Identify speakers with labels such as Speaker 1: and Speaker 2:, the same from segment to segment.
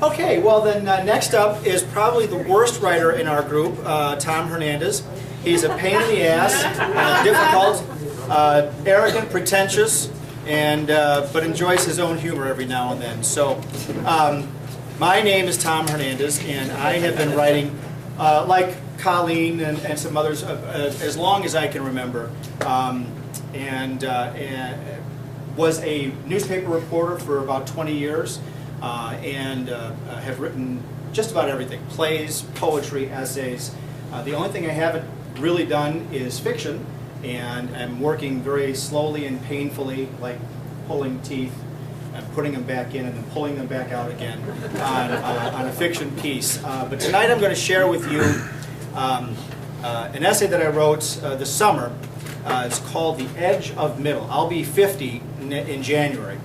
Speaker 1: Okay, well then next up is probably the worst writer in our group, Tom Hernandez. He's a pain in the ass, difficult, arrogant, pretentious, and but enjoys his own humor every now and then. So, my name is Tom Hernandez, and I have been writing, like Colleen and some others, as long as I can remember, and was a newspaper reporter for about 20 years, and have written just about everything: plays, poetry, essays. The only thing I haven't really done is fiction, and I'm working very slowly and painfully, like pulling teeth, and putting them back in and then pulling them back out again on a fiction piece. But tonight I'm going to share with you an essay that I wrote this summer. It's called The Edge of Middle. I'll be 50 in January,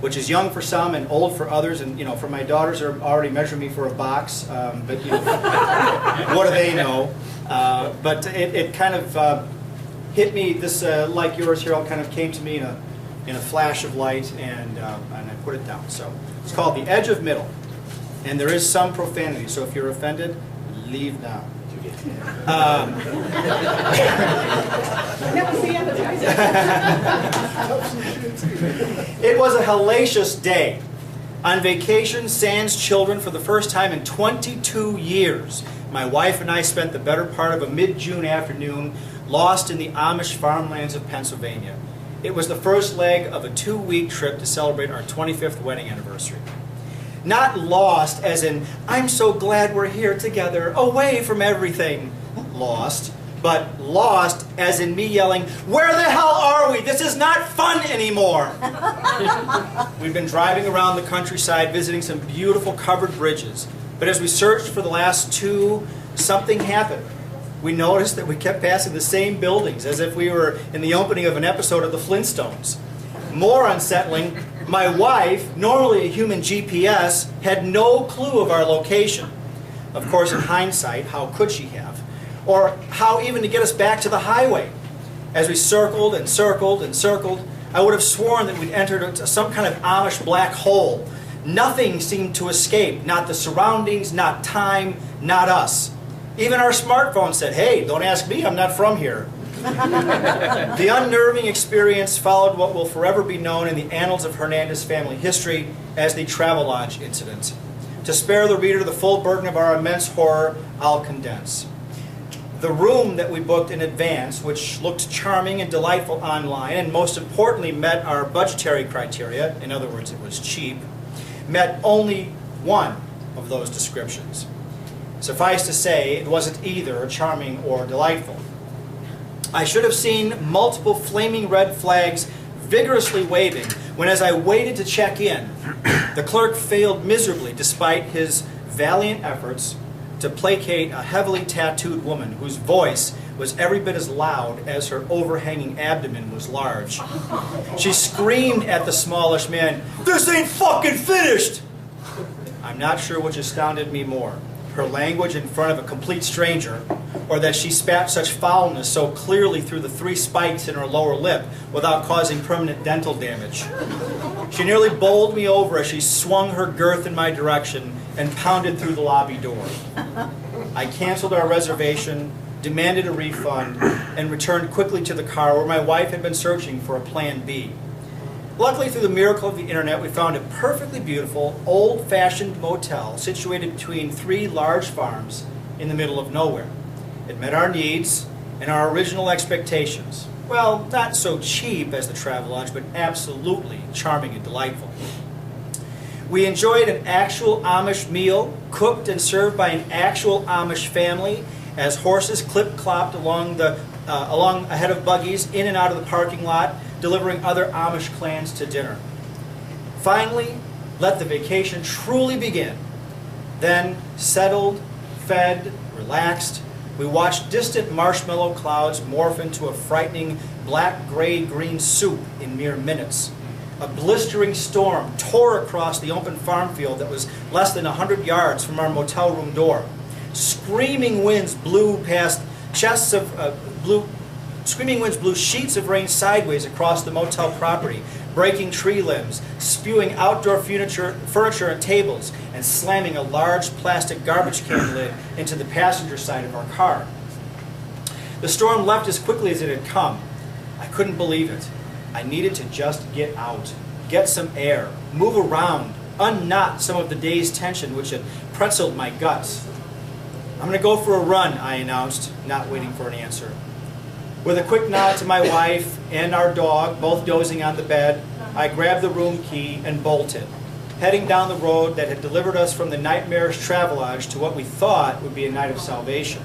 Speaker 1: which is young for some and old for others. And for my daughters are already measuring me for a box, but what do they know? But it kind of hit me. This, like yours here, all kind of came to me in a flash of light, and I put it down. So it's called The Edge of Middle, and there is some profanity. So if you're offended, leave now. It was a hellacious day. On vacation, sans children, for the first time in 22 years. My wife and I spent the better part of a mid-June afternoon lost in the Amish farmlands of Pennsylvania. It was the first leg of a 2-week trip to celebrate our 25th wedding anniversary. Not lost as in, I'm so glad we're here together, away from everything, lost, but lost as in me yelling, where the hell are we? This is not fun anymore. We've been driving around the countryside, visiting some beautiful covered bridges. But as we searched for the last two, something happened. We noticed that we kept passing the same buildings as if we were in the opening of an episode of the Flintstones. More unsettling, my wife, normally a human GPS, had no clue of our location. Of course, in hindsight, how could she have? Or how even to get us back to the highway? As we circled and circled and circled, I would have sworn that we'd entered some kind of Amish black hole. Nothing seemed to escape, not the surroundings, not time, not us. Even our smartphone said, hey, don't ask me, I'm not from here. The unnerving experience followed what will forever be known in the annals of Hernandez family history as the Travelodge incident. To spare the reader the full burden of our immense horror, I'll condense. The room that we booked in advance, which looked charming and delightful online, and most importantly met our budgetary criteria, in other words, it was cheap, met only one of those descriptions. Suffice to say, it wasn't either charming or delightful. I should have seen multiple flaming red flags vigorously waving when, as I waited to check in, the clerk failed miserably despite his valiant efforts to placate a heavily tattooed woman whose voice was every bit as loud as her overhanging abdomen was large. She screamed at the smallish man, "This ain't fucking finished!" I'm not sure which astounded me more, her language in front of a complete stranger, or that she spat such foulness so clearly through the 3 spikes in her lower lip without causing permanent dental damage. She nearly bowled me over as she swung her girth in my direction and pounded through the lobby door. I canceled our reservation, demanded a refund, and returned quickly to the car where my wife had been searching for a plan B. Luckily, through the miracle of the internet, we found a perfectly beautiful, old-fashioned motel situated between 3 large farms in the middle of nowhere. It met our needs and our original expectations. Well, not so cheap as the Travelodge, but absolutely charming and delightful. We enjoyed an actual Amish meal, cooked and served by an actual Amish family, as horses clip-clopped along ahead of buggies in and out of the parking lot, delivering other Amish clans to dinner. Finally, let the vacation truly begin. Then, settled, fed, relaxed, we watched distant marshmallow clouds morph into a frightening black-gray-green soup in mere minutes. A blistering storm tore across the open farm field that was less than 100 yards from our motel room door. Screaming winds blew sheets of rain sideways across the motel property, breaking tree limbs, spewing outdoor furniture and tables, and slamming a large plastic garbage can lid into the passenger side of our car. The storm left as quickly as it had come. I couldn't believe it. I needed to just get out, get some air, move around, unknot some of the day's tension which had pretzeled my guts. "I'm going to go for a run," I announced, not waiting for an answer. With a quick nod to my wife and our dog, both dozing on the bed, I grabbed the room key and bolted, heading down the road that had delivered us from the nightmarish travelage to what we thought would be a night of salvation.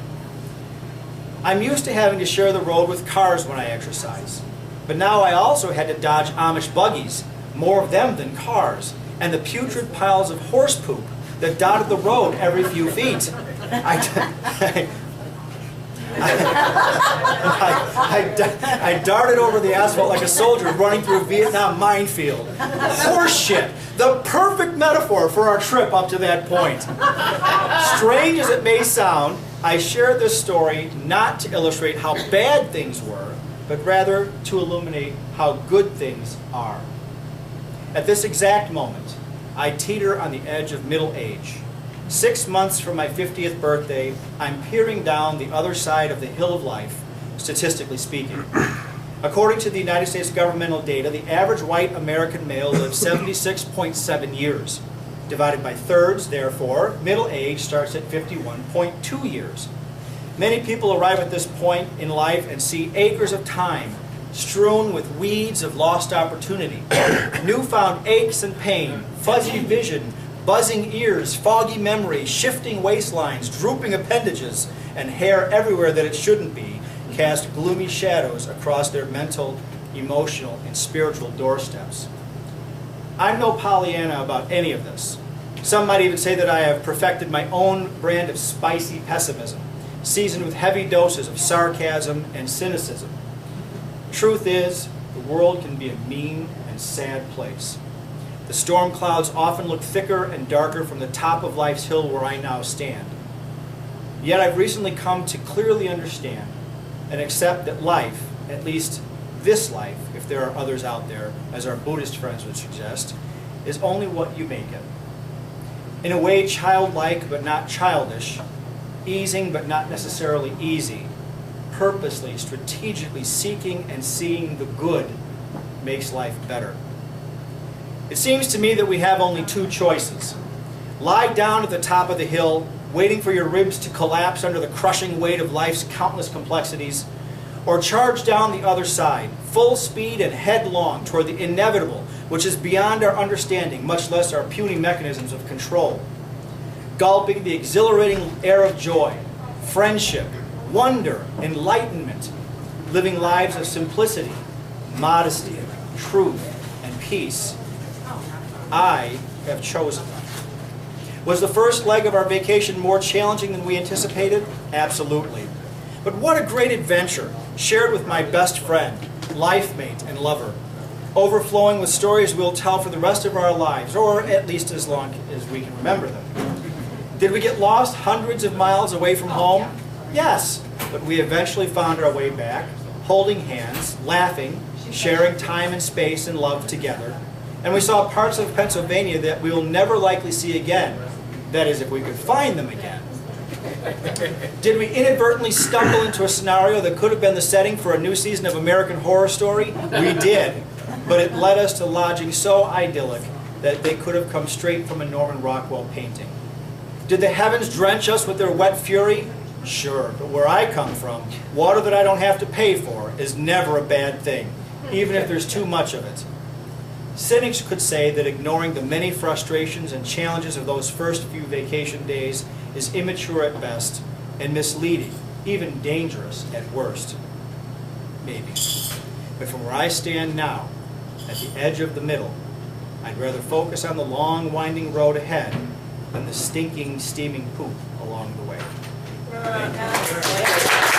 Speaker 1: I'm used to having to share the road with cars when I exercise, but now I also had to dodge Amish buggies, more of them than cars, and the putrid piles of horse poop that dotted the road every few feet. I darted over the asphalt like a soldier running through a Vietnam minefield. Horse shit! The perfect metaphor for our trip up to that point. Strange as it may sound, I shared this story not to illustrate how bad things were, but rather to illuminate how good things are. At this exact moment, I teeter on the edge of middle age. 6 months from my 50th birthday, I'm peering down the other side of the hill of life, statistically speaking. According to the United States governmental data, the average white American male lives 76.7 years. Divided by thirds, therefore, middle age starts at 51.2 years. Many people arrive at this point in life and see acres of time strewn with weeds of lost opportunity, newfound aches and pain, fuzzy vision, buzzing ears, foggy memory, shifting waistlines, drooping appendages, and hair everywhere that it shouldn't be, cast gloomy shadows across their mental, emotional, and spiritual doorsteps. I'm no Pollyanna about any of this. Some might even say that I have perfected my own brand of spicy pessimism, seasoned with heavy doses of sarcasm and cynicism. Truth is, the world can be a mean and sad place. The storm clouds often look thicker and darker from the top of life's hill where I now stand. Yet I've recently come to clearly understand and accept that life, at least this life, if there are others out there, as our Buddhist friends would suggest, is only what you make it. In a way childlike but not childish, easing but not necessarily easy, purposely, strategically seeking and seeing the good makes life better. It seems to me that we have only two choices. Lie down at the top of the hill, waiting for your ribs to collapse under the crushing weight of life's countless complexities, or charge down the other side, full speed and headlong toward the inevitable, which is beyond our understanding, much less our puny mechanisms of control. Gulping the exhilarating air of joy, friendship, wonder, enlightenment, living lives of simplicity, modesty, truth, and peace. I have chosen. Was the first leg of our vacation more challenging than we anticipated? Absolutely. But what a great adventure, shared with my best friend, life mate, and lover, overflowing with stories we'll tell for the rest of our lives, or at least as long as we can remember them. Did we get lost hundreds of miles away from home? Yes, but we eventually found our way back, holding hands, laughing, sharing time and space and love together. And we saw parts of Pennsylvania that we will never likely see again. That is, if we could find them again. Did we inadvertently stumble into a scenario that could have been the setting for a new season of American Horror Story? We did. But it led us to lodging so idyllic that they could have come straight from a Norman Rockwell painting. Did the heavens drench us with their wet fury? Sure, but where I come from, water that I don't have to pay for is never a bad thing, even if there's too much of it. Cynics could say that ignoring the many frustrations and challenges of those first few vacation days is immature at best and misleading, even dangerous at worst. Maybe. But from where I stand now, at the edge of the middle, I'd rather focus on the long, winding road ahead than the stinking, steaming poop along the way. Thank you.